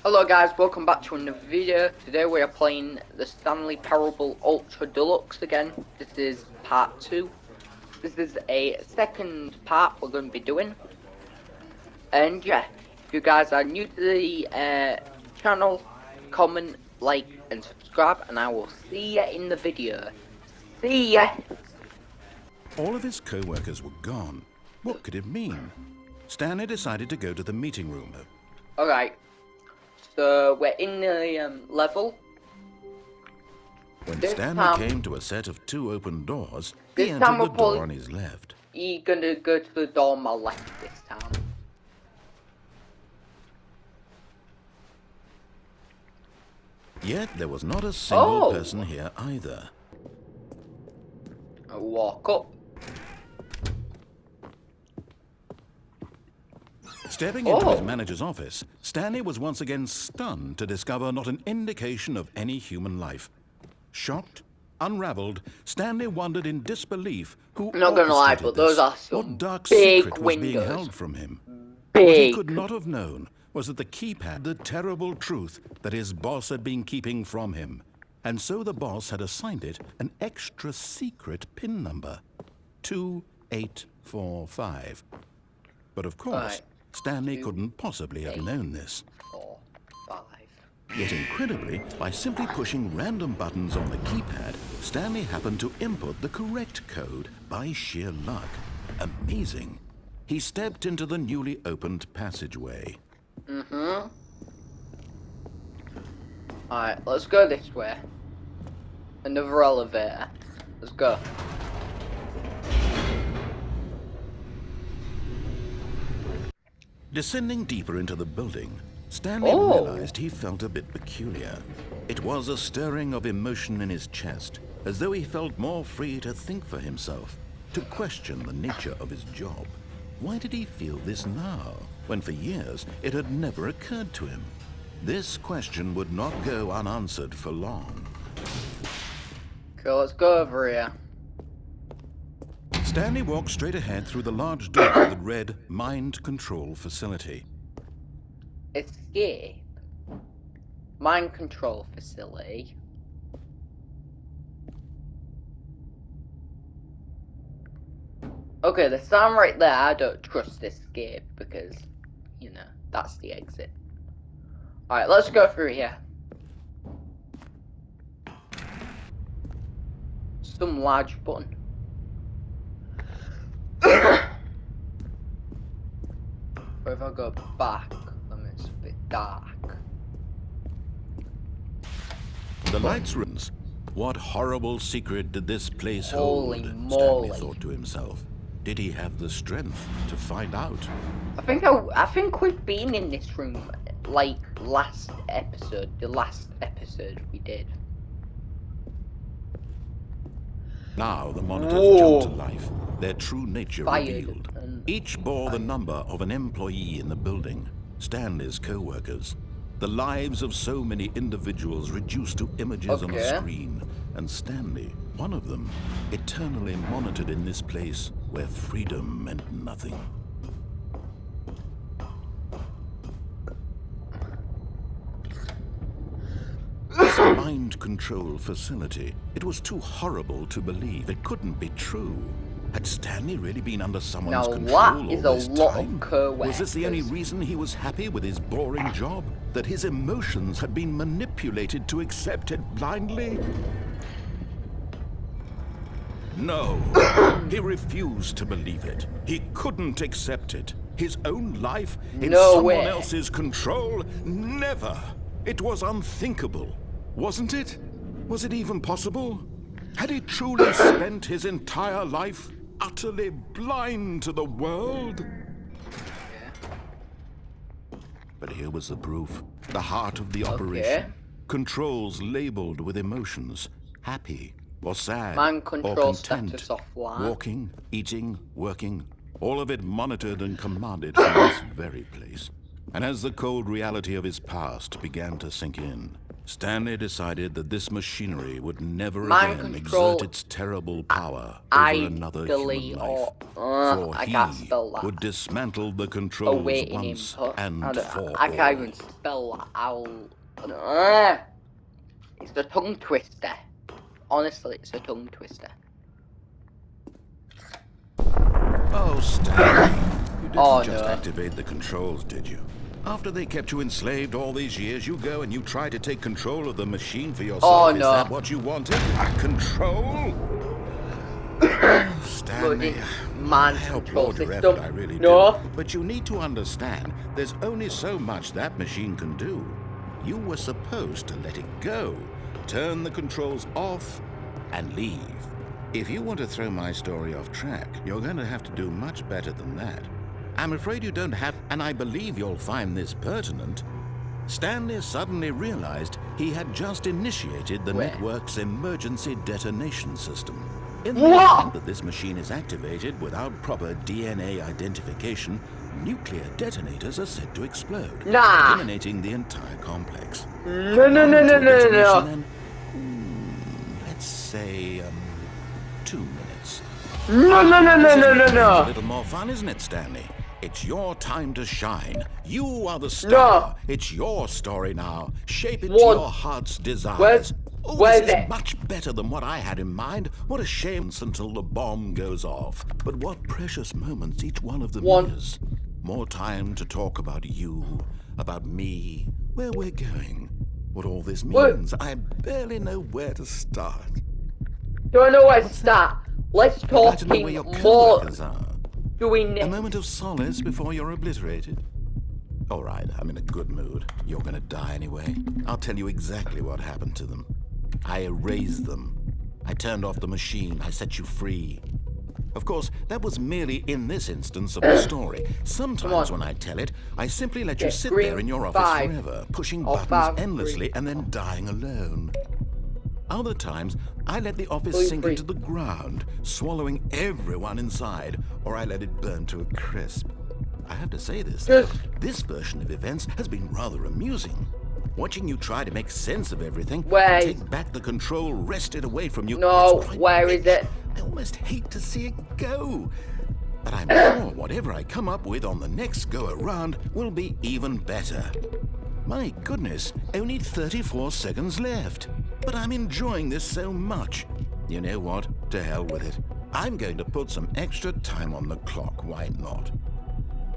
Hello guys, welcome back to another video. Today we are playing the Stanley Parable Ultra Deluxe again. This is part 2. This is a second part we're going to be doing. And yeah, if you guys are new to the channel, comment, like and subscribe, and I will see you in the video. See ya! All of his co-workers were gone. What could it mean? Stanley decided to go to the meeting room. Alright, so we're in the level. When This Stanley time- came to a set of 2 open doors, This he time entered the we're probably- door on his left. You're gonna go to the door on my left this time. Yet there was not a single Oh. person here either. I walk up. Stepping into his Oh. manager's office, Stanley was once again stunned to discover not an indication of any human life. Shocked, unraveled, Stanley wondered in disbelief who I'm not gonna lie, orchestrated but those this. are some What dark big secret was being windows. held from him? What he Big. could not have known was that the keypad, the terrible truth that his boss had been keeping from him. And so the boss had assigned it an extra secret PIN number, 2845. But of course, Right. Stanley couldn't possibly have known this. 4, 5. Yet incredibly, by simply pushing random buttons on the keypad, Stanley happened to input the correct code by sheer luck. Amazing. He stepped into the newly opened passageway. Alright, let's go this way. Another elevator. Let's go. Descending deeper into the building, Stanley Oh. realized he felt a bit peculiar. It was a stirring of emotion in his chest, as though he felt more free to think for himself, to question the nature of his job. Why did he feel this now, when for years it had never occurred to him? This question would not go unanswered for long. Okay, let's go over here. Stanley walked straight ahead through the large door that read Mind Control Facility. Escape. Mind control facility. Okay, the sign right there, I don't trust escape because, you know, that's the exit. Alright, let's go through here. Some large button. Or if I go back, then it's a bit dark. The lights rings. What horrible secret did this place Holy hold? moly. Stanley thought to himself. Did he have the strength to find out? I think we've been in this room like last episode, the last episode we did. Now the monitors Whoa. jumped to life, their true nature Fired revealed. and Each bore the number of an employee in the building, Stanley's co-workers. The lives of so many individuals reduced to images on a Okay. screen, and Stanley, one of them, eternally monitored in this place where freedom meant nothing. This mind control facility, it was too horrible to believe. It couldn't be true. Had Stanley really been under someone's Now control that is all a this lot time? of co-workers. Was this the only reason he was happy with his boring job? That his emotions had been manipulated to accept it blindly? No, he refused to believe it. He couldn't accept it. His own life in No someone way. else's control? Never. It was unthinkable, wasn't it? Was it even possible? Had he truly spent his entire life utterly blind to the world? But here was the proof. The heart of the operation. Controls labeled with emotions. Happy or sad Mind or control content. status offline. Walking, eating, working. All of it monitored and commanded from this very place. And as the cold reality of his past began to sink in, Stanley decided that this machinery would never Mind again control exert its terrible power over another human life. For I can't he spell that. would dismantle the controls Awaiting once input. and for I can't all. even spell that. It's a tongue twister. Honestly, it's a tongue twister. Oh, Stanley, you didn't Oh just no. activate the controls, did you? After they kept you enslaved all these years, you go and you try to take control of the machine for yourself. Oh Is no. that what you wanted? Control? Oh, Stanley, Man I help control laud your system. effort, I really No. do. But you need to understand, there's only so much that machine can do. You were supposed to let it go, turn the controls off, and leave. If you want to throw my story off track, you're going to have to do much better than that. I'm afraid you don't have, and I believe you'll find this pertinent. Stanley suddenly realized he had just initiated the network's emergency detonation system. In the event that this machine is activated without proper DNA identification, nuclear detonators are said to explode, eliminating the entire complex. No. Then, let's say, 2 minutes. No. A little more fun, isn't it, Stanley? It's your time to shine. You are the star. It's your story now. Shape it to your heart's desires. This is much better than what I had in mind. What a shame until the bomb goes off. But what precious moments each one of them is. More time to talk about you, about me, where we're going, what all this means. I barely know where to start. Don't know where to start. Let's talk more. A moment of solace before you're obliterated. All right, I'm in a good mood. You're gonna die anyway. I'll tell you exactly what happened to them. I erased them. I turned off the machine. I set you free. Of course, that was merely in this instance of the story. Sometimes when I tell it, I simply let you sit there in your office forever, pushing buttons endlessly and then dying alone. Other times, I let the office sink into the ground, swallowing everyone inside, or I let it burn to a crisp. I have to say this, though. This version of events has been rather amusing. Watching you try to make sense of everything, take back the control wrested away from you. No, where is it? I almost hate to see it go. But I'm sure whatever I come up with on the next go-around will be even better. My goodness, only 34 seconds left. But I'm enjoying this so much. You know what? To hell with it. I'm going to put some extra time on the clock, why not?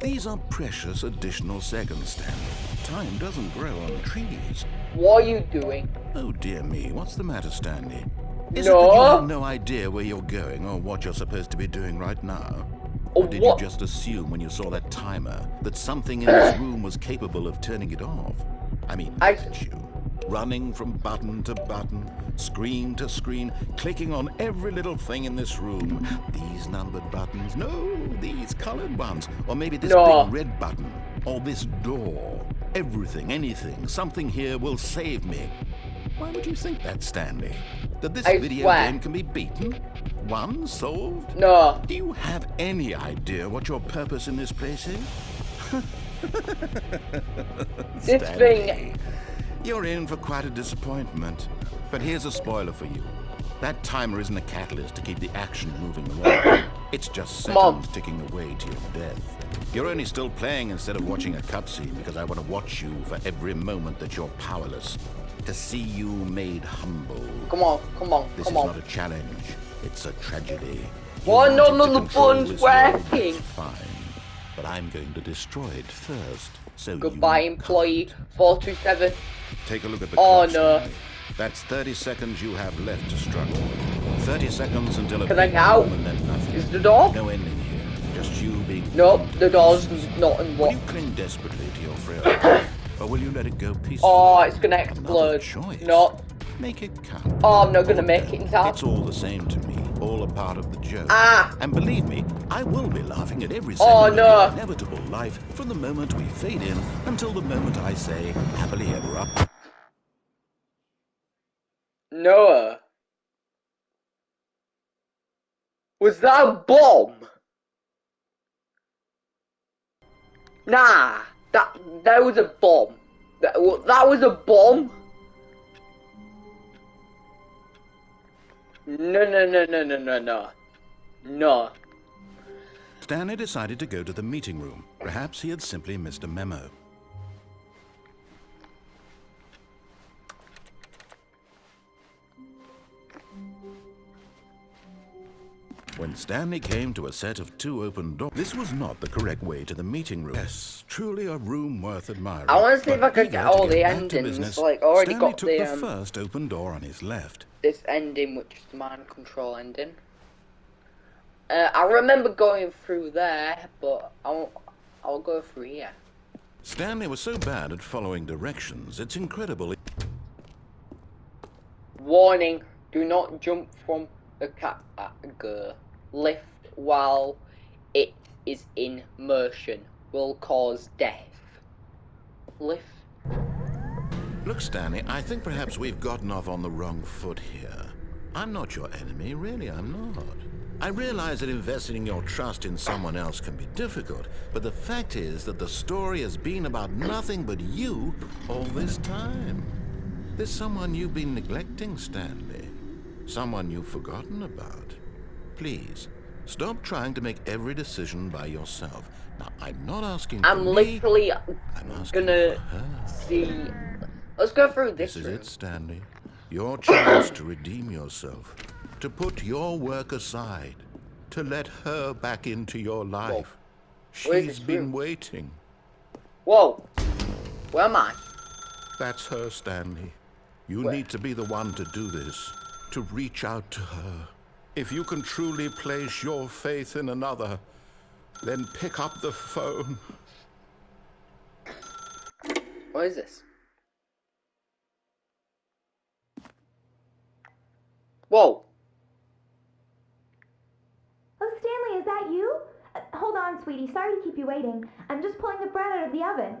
These are precious additional seconds, Stanley. Time doesn't grow on trees. What are you doing? Oh dear me, what's the matter, Stanley? Is it that you have no idea where you're going or what you're supposed to be doing right now? Or did you just assume when you saw that timer that something in this room was capable of turning it off? I mean, look at you. Running from button to button, screen to screen, clicking on every little thing in this room. These numbered buttons, no, these colored ones. Or maybe this big red button, or this door. Everything, anything, something here will save me. Why would you think that, Stanley? That this video game can be beaten? Won? Solved? No. Do you have any idea what your purpose in this place is? This thing... You're in for quite a disappointment. But here's a spoiler for you. That timer isn't a catalyst to keep the action moving along. It's just seconds ticking away to your death. You're only still playing instead of watching a cutscene because I want to watch you for every moment that you're powerless. To see you made humble. Come on. This is not a challenge. It's a tragedy. None of the buttons working. Fine. But I'm going to destroy it first. So goodbye, employee 427. Take a look at the clock. No. That's 30 seconds you have left to struggle. 30 seconds until a Can I get out? and then nothing. Is the door? No ending here. Just you being... Nope, the door's not unlocked. Will you cling desperately to your frail or will you let it go peacefully? Oh, it's gonna explode. No. Make it count. Oh, I'm not gonna make it in time. It's all the same to me. All a part of the joke. And believe me, I will be laughing at every second of your inevitable life from the moment we fade in until the moment I say happily ever up. Noah. Was that a bomb? Nah, that was a bomb. That was a bomb. No, no, no, no, no, no, no. No. Stanley decided to go to the meeting room. Perhaps he had simply missed a memo. When Stanley came to a set of 2 open doors, this was not the correct way to the meeting room. Yes, truly a room worth admiring. I want to see if I But could eager get to all get the back to endings. business, Like, I already Stanley got took the the first open door on his left. this ending, which is the mind control ending. I remember going through there, but I'll go through here. Stanley was so bad at following directions, it's incredible. Warning: do not jump from the lift while it is in motion. Will cause death. Lift. Look, Stanley, I think perhaps we've gotten off on the wrong foot here. I'm not your enemy, really, I'm not. I realize that investing your trust in someone else can be difficult, but the fact is that the story has been about nothing but you all this time. There's someone you've been neglecting, Stanley. Someone you've forgotten about. Please, stop trying to make every decision by yourself. Now, I'm not asking for I'm me, literally I'm asking gonna for her. see. Let's go through this This is room. it, Stanley. Your chance to redeem yourself, to put your work aside, to let her back into your life. Where is She's this been room? waiting. Whoa! Where am I? That's her, Stanley. You Where? need to be the one to do this, to reach out to her. If you can truly place your faith in another, then pick up the phone. What is this? Whoa! Oh, Stanley, is that you? Hold on, sweetie. Sorry to keep you waiting. I'm just pulling the bread out of the oven.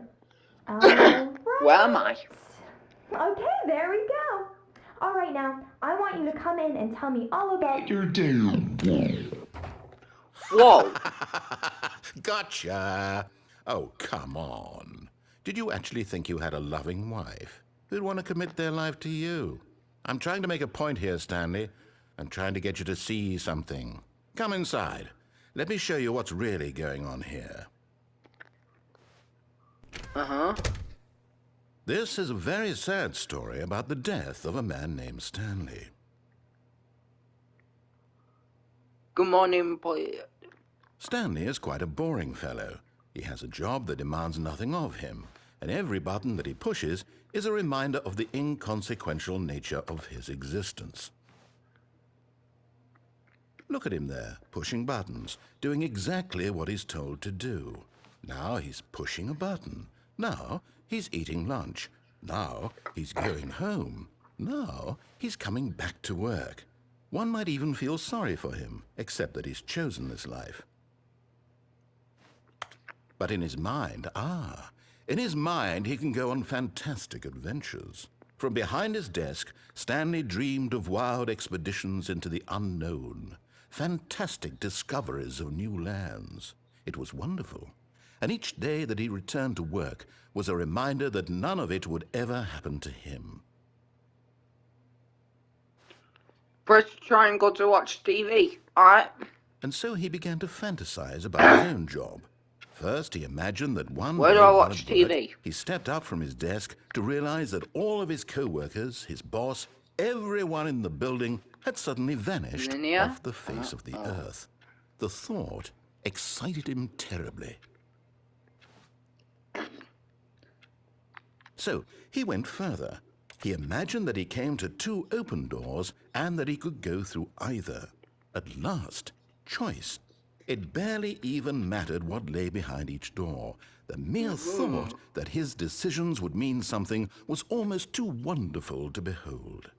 All right. Where am I? Okay, there we go. All right, now, I want you to come in and tell me all about your day. Whoa! Gotcha. Oh, come on. Did you actually think you had a loving wife who'd want to commit their life to you? I'm trying to make a point here, Stanley. I'm trying to get you to see something. Come inside. Let me show you what's really going on here. Uh-huh. This is a very sad story about the death of a man named Stanley. Good morning, boy. Stanley is quite a boring fellow. He has a job that demands nothing of him, and every button that he pushes is a reminder of the inconsequential nature of his existence. Look at him there, pushing buttons, doing exactly what he's told to do. Now he's pushing a button. Now he's eating lunch. Now he's going home. Now he's coming back to work. One might even feel sorry for him, except that he's chosen this life. But in his mind, in his mind he can go on fantastic adventures. From behind his desk, Stanley dreamed of wild expeditions into the unknown, fantastic discoveries of new lands. It was wonderful. And each day that he returned to work was a reminder that none of it would ever happen to him. Press triangle to watch TV. Alright. And so he began to fantasize about his own job. First, he imagined that one Where day do I while watch at work, TV? he stepped up from his desk to realize that all of his co-workers, his boss, everyone in the building had suddenly vanished Linear? off the face of the earth. The thought excited him terribly. So he went further. He imagined that he came to 2 open doors and that he could go through either. At last, choice. It barely even mattered what lay behind each door. The mere thought that his decisions would mean something was almost too wonderful to behold.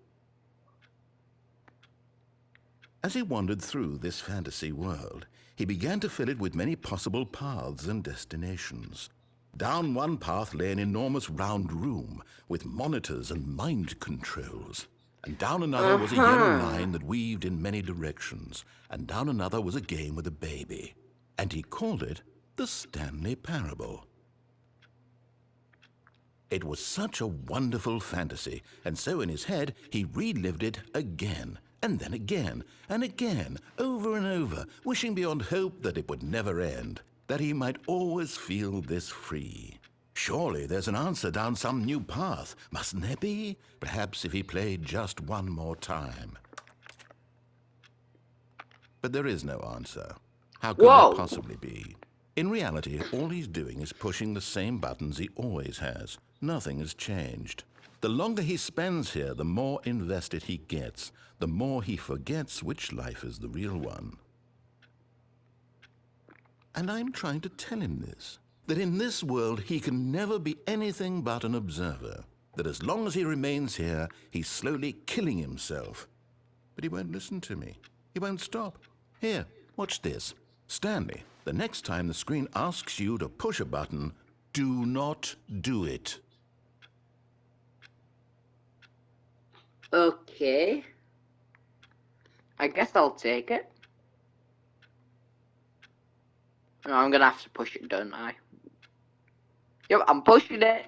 As he wandered through this fantasy world, he began to fill it with many possible paths and destinations. Down one path lay an enormous round room with monitors and mind controls. And down another was a yellow line that weaved in many directions. And down another was a game with a baby. And he called it the Stanley Parable. It was such a wonderful fantasy, and so in his head he relived it again and then again, and again, over and over, wishing beyond hope that it would never end, that he might always feel this free. Surely there's an answer down some new path, mustn't there be? Perhaps if he played just one more time. But there is no answer. How could there possibly be? In reality, all he's doing is pushing the same buttons he always has. Nothing has changed. The longer he spends here, the more invested he gets, the more he forgets which life is the real one. And I'm trying to tell him this, that in this world he can never be anything but an observer, that as long as he remains here, he's slowly killing himself. But he won't listen to me. He won't stop. Here, watch this. Stanley, the next time the screen asks you to push a button, do not do it. Okay. I guess I'll take it. No, I'm gonna have to push it, don't I? Yep, I'm pushing it.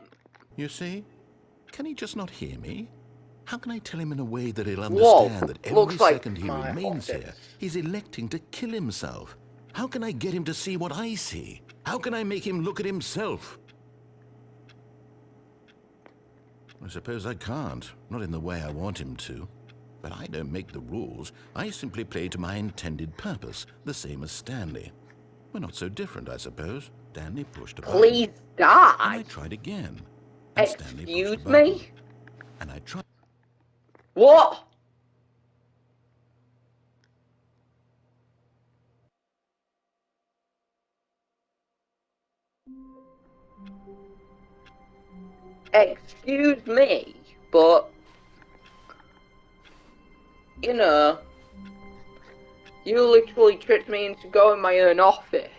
You see? Can he just not hear me? How can I tell him in a way that he'll understand that every second he remains here, he's electing to kill himself? How can I get him to see what I see? How can I make him look at himself? I suppose I can't, not in the way I want him to. But I don't make the rules. I simply play to my intended purpose, the same as Stanley. We're not so different, I suppose. Stanley pushed a button. Please die! And I tried again. And Stanley pushed a Excuse button. me? And I tried. What? Excuse me, but you know, you literally tricked me into going my own office.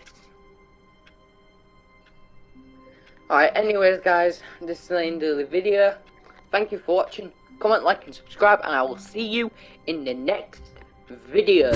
Alright, anyways guys, this is the end of the video. Thank you for watching. Comment, like and subscribe, and I will see you in the next video.